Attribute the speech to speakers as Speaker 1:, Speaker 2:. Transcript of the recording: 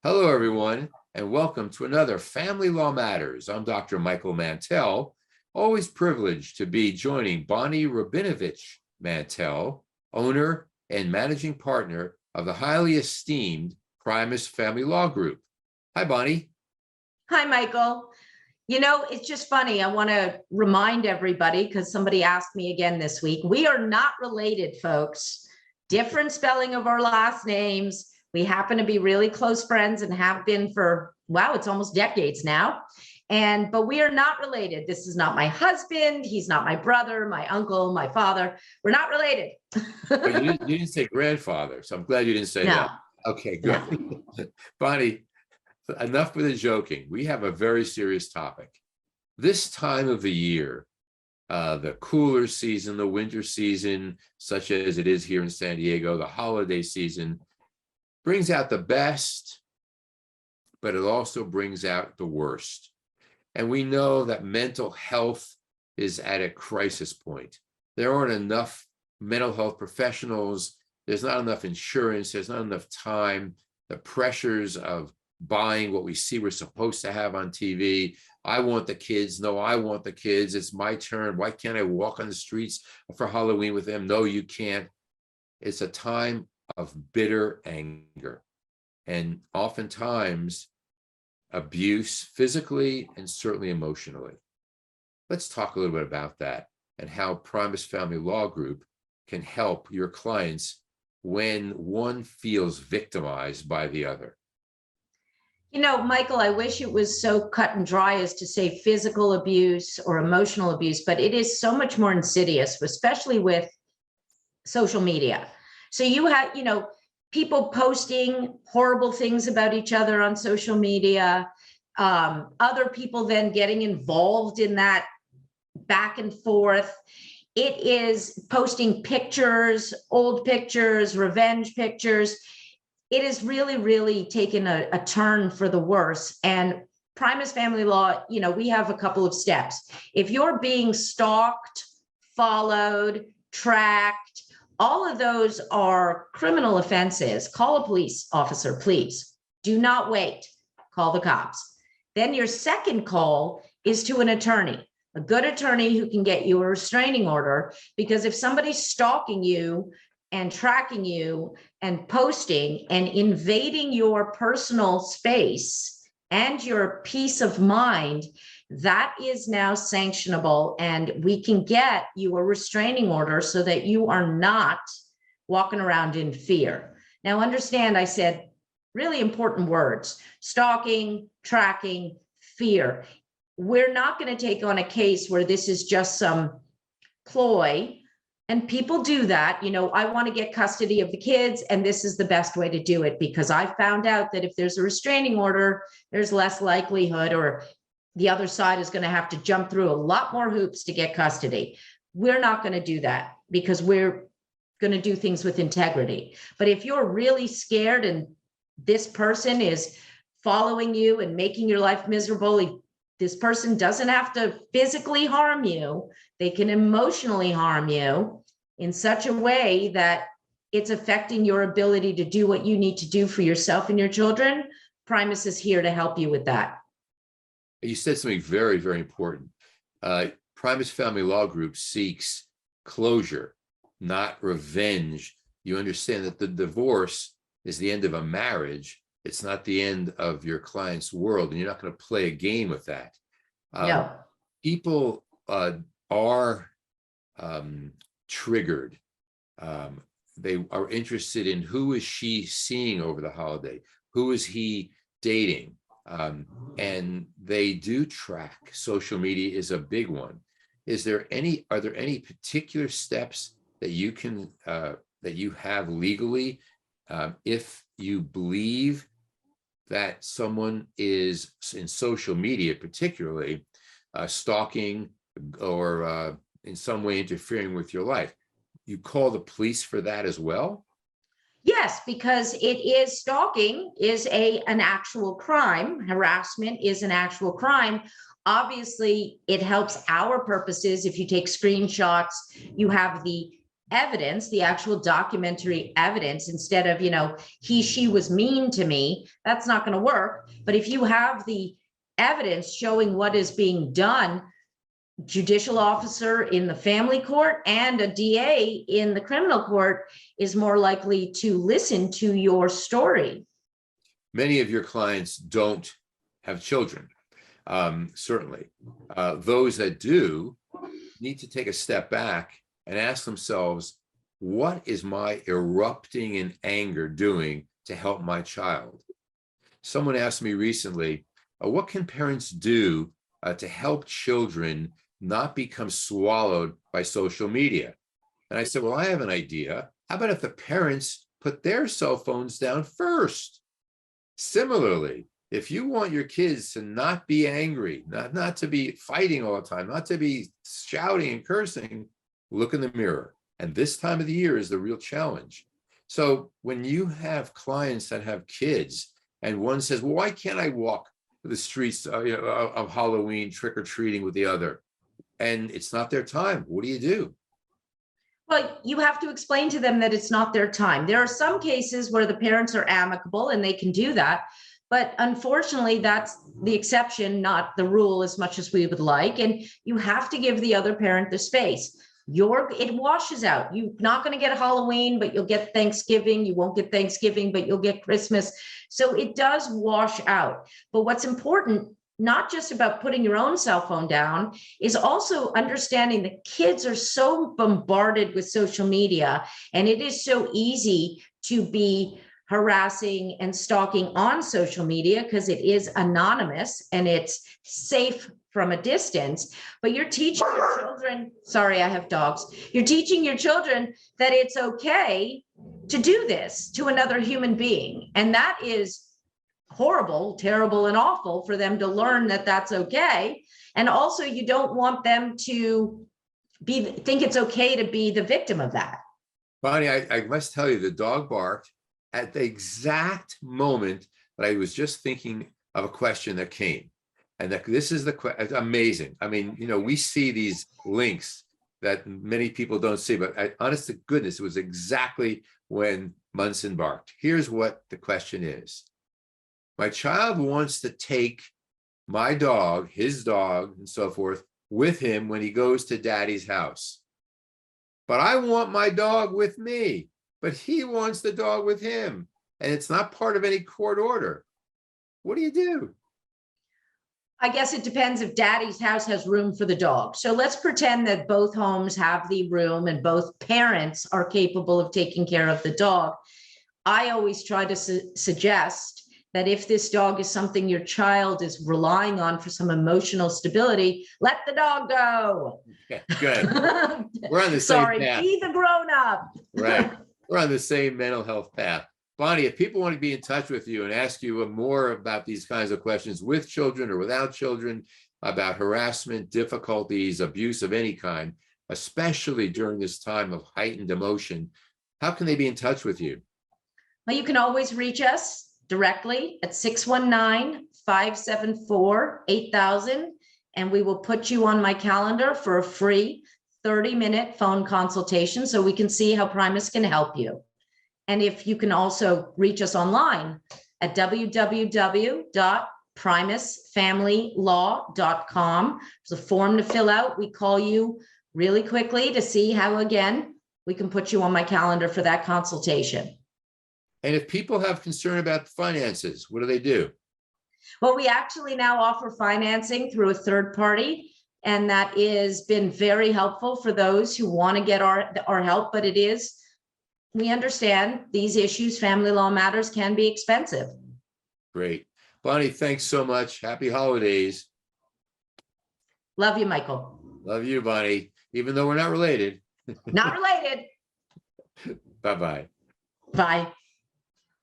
Speaker 1: Hello, everyone, and welcome to another Family Law Matters. I'm Dr. Michael Mantell, always privileged to be joining Bonnie Rabinovich Mantell, owner and managing partner of the highly esteemed Primus Family Law Group. Hi, Bonnie.
Speaker 2: Hi, Michael. You know, it's just funny. I want to remind everybody, because somebody asked me again this week, we are not related, folks. Different spelling of our last names. We happen to be really close friends and have been for, wow, it's almost decades now. But we are not related. This is not my husband. He's not my brother, my uncle, my father. We're not related.
Speaker 1: But you didn't say grandfather, so I'm glad you didn't say that. Okay, good. No. Bonnie, enough with the joking. We have a very serious topic. This time of the year, the cooler season, the winter season, such as it is here in San Diego, the holiday season, brings out the best, but it also brings out the worst. And we know that mental health is at a crisis point. There aren't enough mental health professionals. There's not enough insurance. There's not enough time. The pressures of buying what we see we're supposed to have on TV. I want the kids. No, I want the kids. It's my turn. Why can't I walk on the streets for Halloween with them? No, you can't. It's a time of bitter anger, and oftentimes abuse physically and certainly emotionally. Let's talk a little bit about that and how Primus Family Law Group can help your clients when one feels victimized by the other.
Speaker 2: You know, Michael, I wish it was so cut and dry as to say physical abuse or emotional abuse, but it is so much more insidious, especially with social media. So you have, people posting horrible things about each other on social media, other people then getting involved in that back and forth. It is posting pictures, old pictures, revenge pictures. It is really, really taken a turn for the worse. And Primus Family Law, we have a couple of steps. If you're being stalked, followed, tracked, all of those are criminal offenses. Call a police officer, please. Do not wait. Call the cops. Then your second call is to an attorney, a good attorney who can get you a restraining order, because if somebody's stalking you and tracking you and posting and invading your personal space and your peace of mind, that is now sanctionable, and we can get you a restraining order so that you are not walking around in fear. Now, understand, I said really important words: stalking, tracking, fear. We're not going to take on a case where this is just some ploy. And people do that. I want to get custody of the kids, and this is the best way to do it, because I found out that if there's a restraining order, there's less likelihood, or the other side is going to have to jump through a lot more hoops to get custody. We're not going to do that, because we're going to do things with integrity. But if you're really scared and this person is following you and making your life miserable, this person doesn't have to physically harm you. They can emotionally harm you in such a way that it's affecting your ability to do what you need to do for yourself and your children. Primus is here to help you with that.
Speaker 1: You said something very, very important. Primus Family Law Group seeks closure, not revenge. You understand that the divorce is the end of a marriage. It's not the end of your client's world, and you're not going to play a game with that.
Speaker 2: No.
Speaker 1: People are triggered. They are interested in who is she seeing over the holiday? Who is he dating? And they do track. Social media is a big one. Are there any particular steps that you can that you have legally if you believe that someone is in social media, particularly stalking or in some way interfering with your life? You call the police for that as well?
Speaker 2: Yes, because stalking is an actual crime. Harassment is an actual crime. Obviously, it helps our purposes. If you take screenshots, you have the evidence, the actual documentary evidence, instead of, she was mean to me, that's not going to work. But if you have the evidence showing what is being done, judicial officer in the family court and a DA in the criminal court is more likely to listen to your story.
Speaker 1: Many of your clients don't have children, certainly. Those that do need to take a step back and ask themselves, what is my erupting in anger doing to help my child? Someone asked me recently, what can parents do to help children not become swallowed by social media? And I said, well, I have an idea. How about if the parents put their cell phones down first? Similarly, if you want your kids to not be angry, not to be fighting all the time, not to be shouting and cursing, look in the mirror. And this time of the year is the real challenge. So when you have clients that have kids and one says, well, why can't I walk the streets of Halloween trick-or-treating with the other? And it's not their time. What do you do?
Speaker 2: Well, you have to explain to them that it's not their time. There are some cases where the parents are amicable and they can do that. But unfortunately, that's the exception, not the rule, as much as we would like. And you have to give the other parent the space. It washes out. You're not going to get Halloween, but you'll get Thanksgiving. You won't get Thanksgiving, but you'll get Christmas. So it does wash out. But what's important, not just about putting your own cell phone down, is also understanding that kids are so bombarded with social media, and it is so easy to be harassing and stalking on social media because it is anonymous and it's safe from a distance. But you're teaching your children, sorry, I have dogs. You're teaching your children that it's okay to do this to another human being. And that is horrible, terrible, and awful for them to learn that that's okay. And also, you don't want them to think it's okay to be the victim of that.
Speaker 1: Bonnie, I must tell you, the dog barked at the exact moment that I was just thinking of a question that came. And that this is amazing. I mean, we see these links that many people don't see, but honest to goodness, it was exactly when Munson barked. Here's what the question is. My child wants to take my dog, his dog, and so forth, with him when he goes to daddy's house. But I want my dog with me, but he wants the dog with him. And it's not part of any court order. What do you do?
Speaker 2: I guess it depends if daddy's house has room for the dog. So let's pretend that both homes have the room and both parents are capable of taking care of the dog. I always try to suggest that if this dog is something your child is relying on for some emotional stability, let the dog go.
Speaker 1: Yeah, good. We're on the same path.
Speaker 2: Be the grown-up.
Speaker 1: Right. We're on the same mental health path. Bonnie, if people want to be in touch with you and ask you more about these kinds of questions with children or without children, about harassment, difficulties, abuse of any kind, especially during this time of heightened emotion, how can they be in touch with you?
Speaker 2: Well, you can always reach us directly at 619-574-8000, and we will put you on my calendar for a free 30-minute phone consultation so we can see how Primus can help you. And if you can also reach us online at www.primusfamilylaw.com. There's a form to fill out. We call you really quickly to see how, again, we can put you on my calendar for that consultation.
Speaker 1: And if people have concern about finances, what do they do?
Speaker 2: Well, we actually now offer financing through a third party, and that has been very helpful for those who want to get our help. But we understand these issues, family law matters, can be expensive.
Speaker 1: Great. Bonnie, thanks so much. Happy holidays.
Speaker 2: Love you, Michael.
Speaker 1: Love you, Bonnie, even though we're not related.
Speaker 2: Not related.
Speaker 1: Bye-bye.
Speaker 2: Bye.